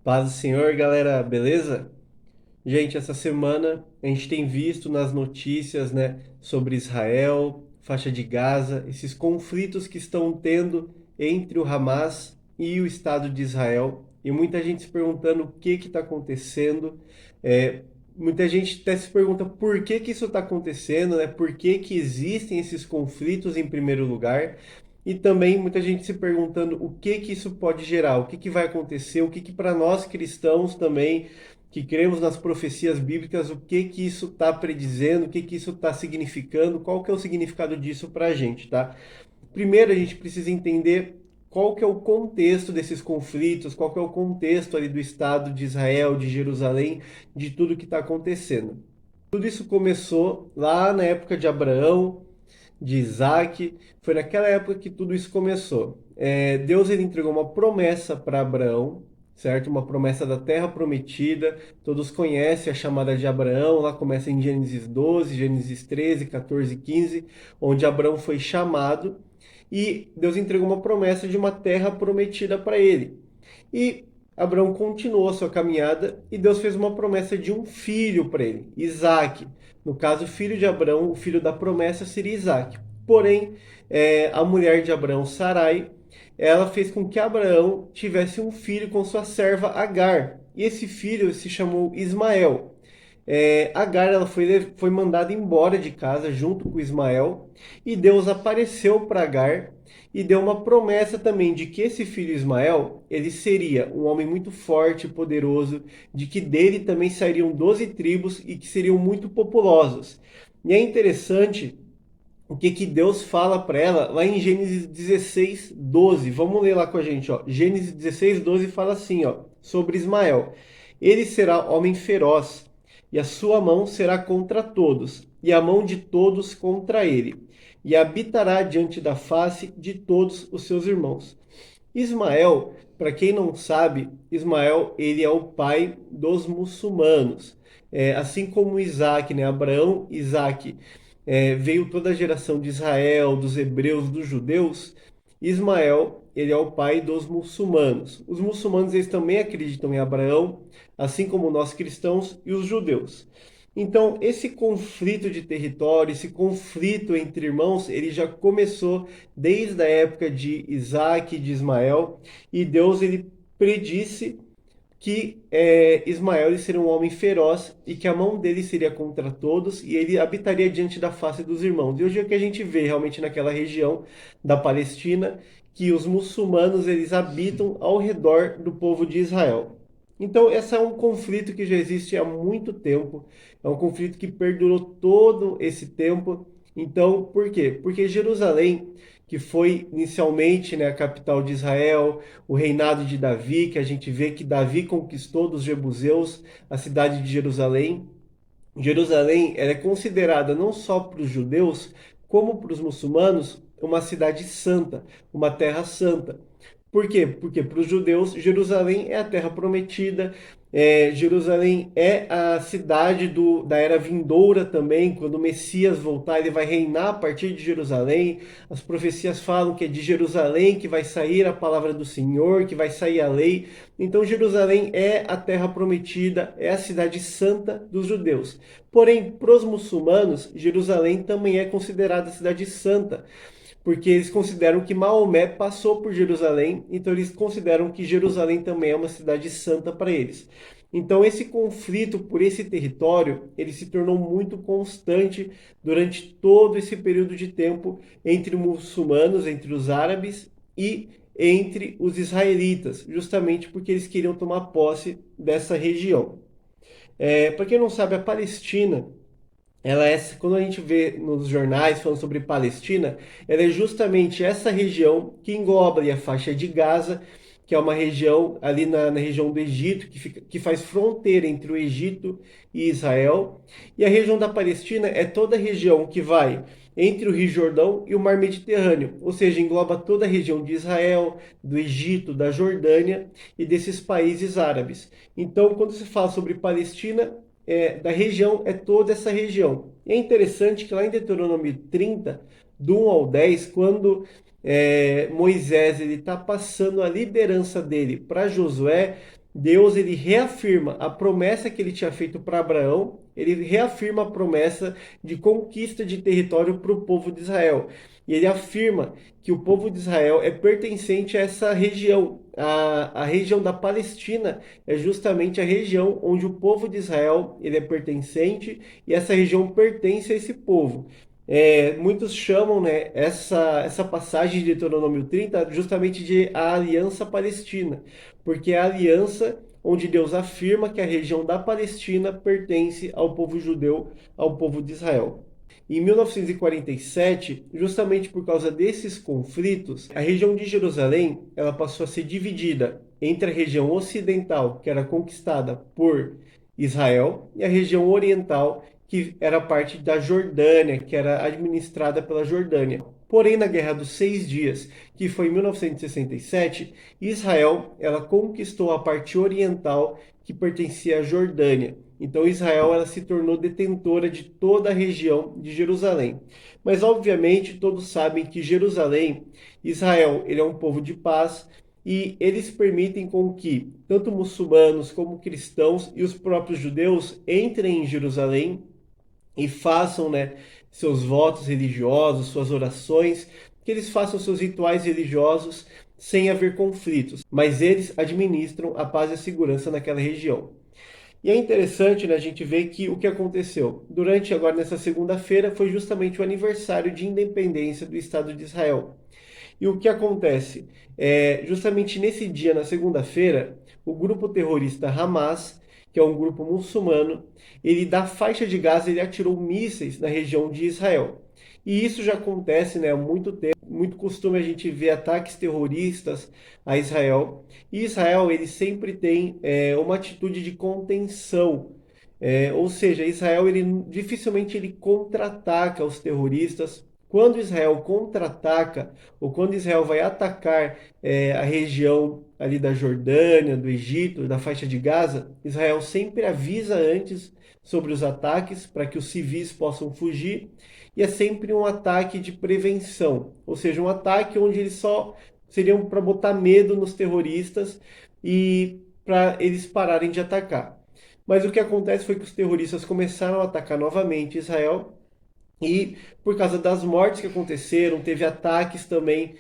Paz do Senhor, galera, beleza? Gente, essa semana a gente tem visto nas notícias, né, sobre Israel, faixa de Gaza, esses conflitos que estão tendo entre o Hamas e o Estado de Israel, e muita gente se perguntando o que está acontecendo. É, Muita gente até se pergunta por que isso está acontecendo, né? Por que existem esses conflitos em primeiro lugar? E também muita gente se perguntando o que isso pode gerar, o que vai acontecer, o que para nós cristãos também que cremos nas profecias bíblicas, o que isso está predizendo, o que isso está significando, qual que é o significado disso para a gente, tá? Primeiro a gente precisa entender qual que é o contexto desses conflitos, qual que é o contexto ali do Estado de Israel, de Jerusalém, de tudo que está acontecendo. Tudo isso começou lá na época de Abraão, de Isaac, foi naquela época que tudo isso começou. Deus ele entregou uma promessa para Abraão, certo? Uma promessa da terra prometida. Todos conhecem a chamada de Abraão, lá começa em Gênesis 12, Gênesis 13, 14 e 15, onde Abraão foi chamado e Deus entregou uma promessa de uma terra prometida para ele. E Abraão continuou a sua caminhada e Deus fez uma promessa de um filho para ele, Isaac. No caso, o filho de Abraão, o filho da promessa seria Isaac. Porém, a mulher de Abraão, Sarai, ela fez com que Abraão tivesse um filho com sua serva Agar. E esse filho se chamou Ismael. Agar ela foi mandada embora de casa junto com Ismael e Deus apareceu para Agar e deu uma promessa também de que esse filho Ismael ele seria um homem muito forte e poderoso, de que dele também sairiam 12 tribos e que seriam muito populosos. E é interessante o que Deus fala para ela lá em Gênesis 16, 12. Vamos ler lá com a gente, ó. Gênesis 16, 12 fala assim, ó, sobre Ismael. Ele será homem feroz, e a sua mão será contra todos, e a mão de todos contra ele, e habitará diante da face de todos os seus irmãos. Ismael, para quem não sabe, Ismael ele é o pai dos muçulmanos. Assim como Isaac, né? Abraão, Isaac, veio toda a geração de Israel, dos hebreus, dos judeus. Ismael, ele é o pai dos muçulmanos. Os muçulmanos eles também acreditam em Abraão, assim como nós cristãos e os judeus. Então, esse conflito de território, esse conflito entre irmãos, ele já começou desde a época de Isaac e de Ismael, e Deus ele predisse que Ismael ele seria um homem feroz e que a mão dele seria contra todos e ele habitaria diante da face dos irmãos. E hoje é o que a gente vê realmente naquela região da Palestina, que os muçulmanos eles habitam ao redor do povo de Israel. Então, esse é um conflito que já existe há muito tempo, é um conflito que perdurou todo esse tempo. Então, por quê? Porque Jerusalém, que foi inicialmente, né, a capital de Israel, o reinado de Davi, que a gente vê que Davi conquistou dos jebuseus a cidade de Jerusalém. Jerusalém ela é considerada não só para os judeus, como para os muçulmanos, uma cidade santa, uma terra santa. Por quê? Porque para os judeus, Jerusalém é a terra prometida, Jerusalém é a cidade da era vindoura também, quando o Messias voltar, ele vai reinar a partir de Jerusalém. As profecias falam que é de Jerusalém que vai sair a palavra do Senhor, que vai sair a lei. Então, Jerusalém é a terra prometida, é a cidade santa dos judeus. Porém, para os muçulmanos, Jerusalém também é considerada a cidade santa porque eles consideram que Maomé passou por Jerusalém, então eles consideram que Jerusalém também é uma cidade santa para eles. Então esse conflito por esse território, ele se tornou muito constante durante todo esse período de tempo entre os muçulmanos, entre os árabes e entre os israelitas, justamente porque eles queriam tomar posse dessa região. Para quem não sabe, a Palestina ela é, quando a gente vê nos jornais falando sobre Palestina, ela é justamente essa região que engloba ali a faixa de Gaza, que é uma região ali na região do Egito, que faz fronteira entre o Egito e Israel. E a região da Palestina é toda a região que vai entre o Rio Jordão e o Mar Mediterrâneo, ou seja, engloba toda a região de Israel, do Egito, da Jordânia e desses países árabes. Então, quando se fala sobre Palestina, da região é toda essa região. E é interessante que lá em Deuteronômio 30, do 1 ao 10, quando Moisés está passando a liderança dele para Josué, Deus ele reafirma a promessa que ele tinha feito para Abraão, ele reafirma a promessa de conquista de território para o povo de Israel. E ele afirma que o povo de Israel é pertencente a essa região. A região da Palestina é justamente a região onde o povo de Israel ele é pertencente e essa região pertence a esse povo. Muitos chamam, né, essa passagem de Deuteronômio 30 justamente de a aliança palestina, porque é a aliança onde Deus afirma que a região da Palestina pertence ao povo judeu, ao povo de Israel. Em 1947, justamente por causa desses conflitos, a região de Jerusalém ela passou a ser dividida entre a região ocidental, que era conquistada por Israel, e a região oriental, que era parte da Jordânia, que era administrada pela Jordânia. Porém, na Guerra dos Seis Dias, que foi em 1967, Israel ela conquistou a parte oriental que pertencia à Jordânia. Então Israel ela se tornou detentora de toda a região de Jerusalém. Mas obviamente todos sabem que Jerusalém, Israel, ele é um povo de paz e eles permitem com que tanto muçulmanos como cristãos e os próprios judeus entrem em Jerusalém e façam, né, seus votos religiosos, suas orações, que eles façam seus rituais religiosos sem haver conflitos, mas eles administram a paz e a segurança naquela região. E é interessante, né, a gente ver que o que aconteceu durante agora nessa segunda-feira foi justamente o aniversário de independência do Estado de Israel. E o que acontece? Justamente nesse dia, na segunda-feira, o grupo terrorista Hamas, que é um grupo muçulmano, ele da faixa de Gaza ele atirou mísseis na região de Israel. E isso já acontece, né, há muito tempo, muito costume a gente ver ataques terroristas a Israel. E Israel ele sempre tem uma atitude de contenção. Ou seja, Israel ele dificilmente ele contra-ataca os terroristas. Quando Israel contra-ataca, ou quando Israel vai atacar a região ali da Jordânia, do Egito, da faixa de Gaza, Israel sempre avisa antes sobre os ataques para que os civis possam fugir. E é sempre um ataque de prevenção, ou seja, um ataque onde eles só seriam para botar medo nos terroristas e para eles pararem de atacar. Mas o que acontece foi que os terroristas começaram a atacar novamente Israel e por causa das mortes que aconteceram, teve ataques também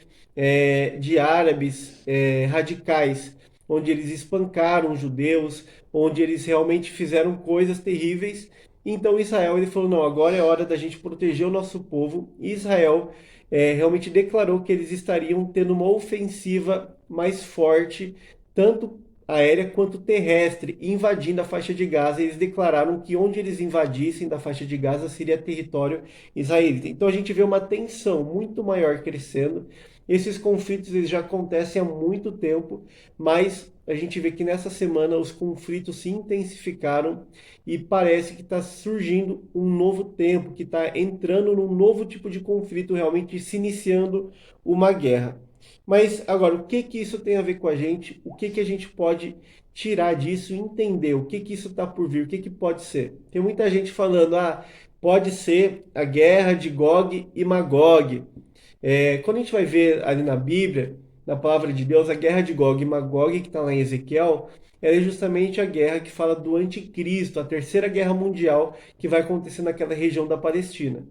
de árabes radicais, onde eles espancaram judeus, onde eles realmente fizeram coisas terríveis. Então Israel ele falou, não, agora é hora da gente proteger o nosso povo. E Israel realmente declarou que eles estariam tendo uma ofensiva mais forte, tanto aérea quanto terrestre, invadindo a faixa de Gaza. Eles declararam que onde eles invadissem da faixa de Gaza seria território israelita. Então a gente vê uma tensão muito maior crescendo. Esses conflitos eles já acontecem há muito tempo, mas a gente vê que nessa semana os conflitos se intensificaram e parece que está surgindo um novo tempo, que está entrando num novo tipo de conflito, realmente se iniciando uma guerra. Mas agora, o que que isso tem a ver com a gente? O que que a gente pode tirar disso e entender? O que que isso está por vir? O que que pode ser? Tem muita gente falando, pode ser a guerra de Gog e Magog. Quando a gente vai ver ali na Bíblia, na palavra de Deus, a guerra de Gog e Magog, que está lá em Ezequiel, ela é justamente a guerra que fala do anticristo, a terceira guerra mundial que vai acontecer naquela região da Palestina.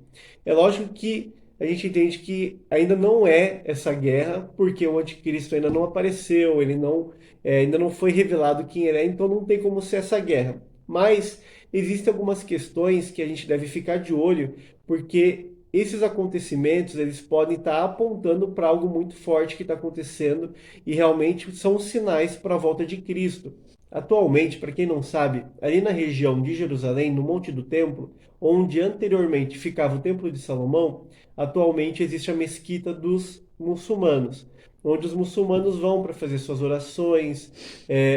É lógico que a gente entende que ainda não é essa guerra, porque o anticristo ainda não apareceu, ele não, ainda não foi revelado quem ele é, então não tem como ser essa guerra. Mas existem algumas questões que a gente deve ficar de olho, porque esses acontecimentos eles podem estar apontando para algo muito forte que está acontecendo e realmente são sinais para a volta de Cristo. Atualmente, para quem não sabe, ali na região de Jerusalém, no Monte do Templo, onde anteriormente ficava o Templo de Salomão, atualmente existe a Mesquita dos muçulmanos, onde os muçulmanos vão para fazer suas orações,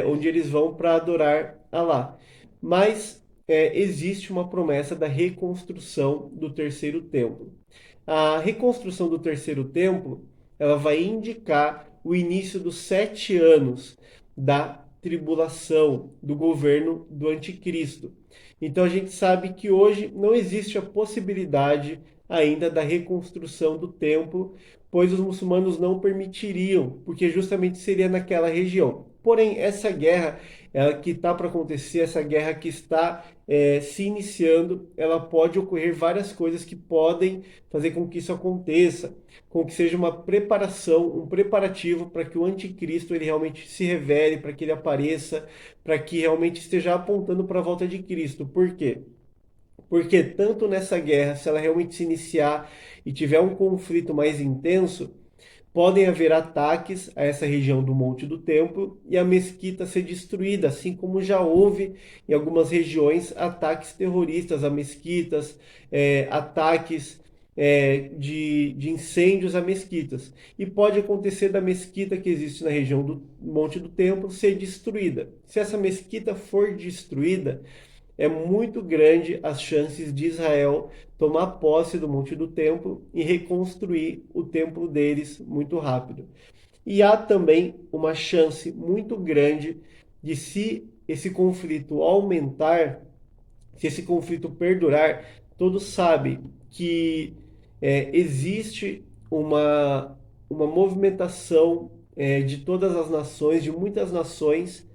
onde eles vão para adorar Alá. Mas existe uma promessa da reconstrução do terceiro templo. A reconstrução do terceiro templo, ela vai indicar o início dos 7 anos da tribulação, do governo do anticristo. Então a gente sabe que hoje não existe a possibilidade ainda da reconstrução do templo, pois os muçulmanos não permitiriam, porque justamente seria naquela região. Porém, essa guerra ela que está para acontecer, essa guerra que está se iniciando, ela pode ocorrer várias coisas que podem fazer com que isso aconteça, com que seja uma preparação, um preparativo para que o anticristo ele realmente se revele, para que ele apareça, para que realmente esteja apontando para a volta de Cristo. Por quê? Porque tanto nessa guerra, se ela realmente se iniciar e tiver um conflito mais intenso, podem haver ataques a essa região do Monte do Templo e a mesquita ser destruída, assim como já houve em algumas regiões ataques terroristas a mesquitas, ataques de incêndios a mesquitas. E pode acontecer da mesquita que existe na região do Monte do Templo ser destruída. Se essa mesquita for destruída, é muito grande as chances de Israel tomar posse do Monte do Templo e reconstruir o templo deles muito rápido. E há também uma chance muito grande de, se esse conflito aumentar, se esse conflito perdurar, todos sabem que existe uma movimentação de todas as nações, de muitas nações,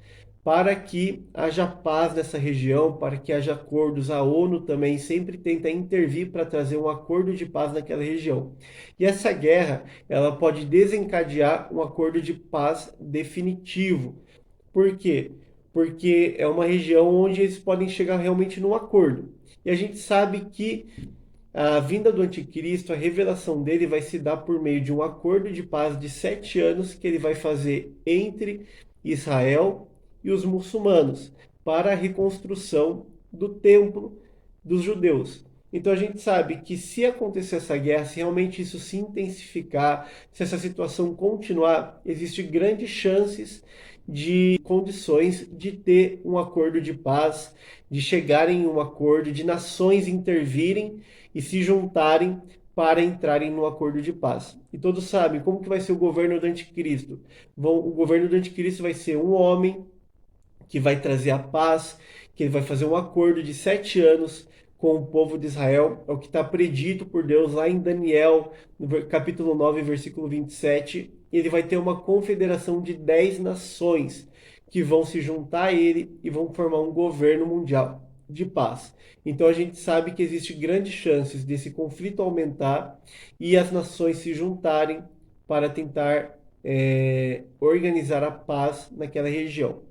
para que haja paz nessa região, para que haja acordos. A ONU também sempre tenta intervir para trazer um acordo de paz naquela região. E essa guerra, ela pode desencadear um acordo de paz definitivo. Por quê? Porque é uma região onde eles podem chegar realmente num acordo. E a gente sabe que a vinda do anticristo, a revelação dele vai se dar por meio de um acordo de paz de 7 anos que ele vai fazer entre Israel e os muçulmanos para a reconstrução do templo dos judeus. Então a gente sabe que se acontecer essa guerra, se realmente isso se intensificar, se essa situação continuar, existem grandes chances de condições de ter um acordo de paz, de chegarem em um acordo, de nações intervirem e se juntarem para entrarem num acordo de paz. E todos sabem como que vai ser o governo do anticristo. O governo do anticristo vai ser um homem que vai trazer a paz, que ele vai fazer um acordo de 7 anos com o povo de Israel, é o que está predito por Deus lá em Daniel, no capítulo 9, versículo 27. Ele vai ter uma confederação de 10 nações que vão se juntar a ele e vão formar um governo mundial de paz. Então a gente sabe que existe grandes chances desse conflito aumentar e as nações se juntarem para tentar organizar a paz naquela região.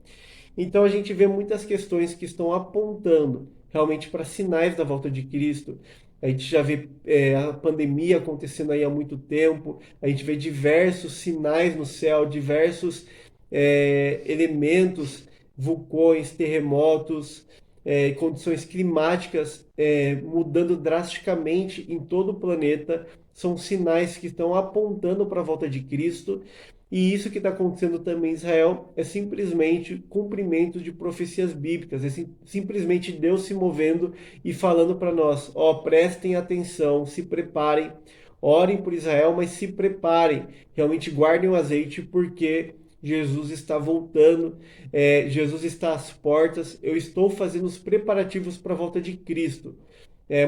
Então a gente vê muitas questões que estão apontando realmente para sinais da volta de Cristo. A gente já vê a pandemia acontecendo aí há muito tempo, a gente vê diversos sinais no céu, diversos elementos, vulcões, terremotos, condições climáticas mudando drasticamente em todo o planeta. São sinais que estão apontando para a volta de Cristo. E isso que está acontecendo também em Israel é simplesmente cumprimento de profecias bíblicas, é simplesmente Deus se movendo e falando para nós: ó, prestem atenção, se preparem, orem por Israel, mas se preparem, realmente guardem o azeite, porque Jesus está voltando, Jesus está às portas, eu estou fazendo os preparativos para a volta de Cristo.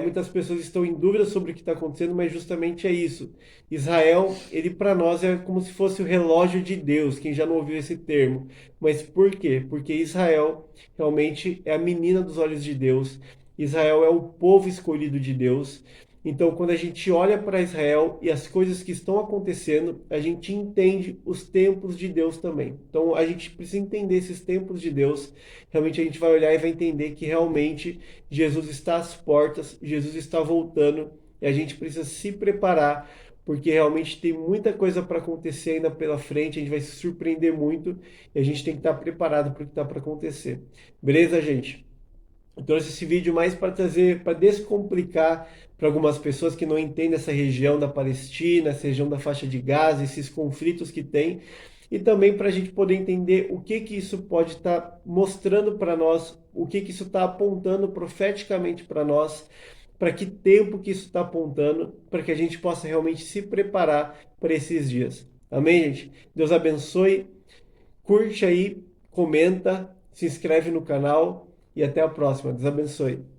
Muitas pessoas estão em dúvida sobre o que está acontecendo, mas justamente é isso. Israel, ele para nós é como se fosse o relógio de Deus, quem já não ouviu esse termo. Mas por quê? Porque Israel realmente é a menina dos olhos de Deus. Israel é o povo escolhido de Deus. Então, quando a gente olha para Israel e as coisas que estão acontecendo, a gente entende os tempos de Deus também. Então, a gente precisa entender esses tempos de Deus. Realmente, a gente vai olhar e vai entender que realmente Jesus está às portas, Jesus está voltando e a gente precisa se preparar, porque realmente tem muita coisa para acontecer ainda pela frente. A gente vai se surpreender muito e a gente tem que estar preparado para o que está para acontecer. Beleza, gente? Eu trouxe esse vídeo mais para trazer, para descomplicar para algumas pessoas que não entendem essa região da Palestina, essa região da faixa de Gaza, esses conflitos que tem, e também para a gente poder entender o que que isso pode estar mostrando para nós, o que que isso está apontando profeticamente para nós, para que tempo que isso está apontando, para que a gente possa realmente se preparar para esses dias. Amém, gente? Deus abençoe, curte aí, comenta, se inscreve no canal e até a próxima. Deus abençoe.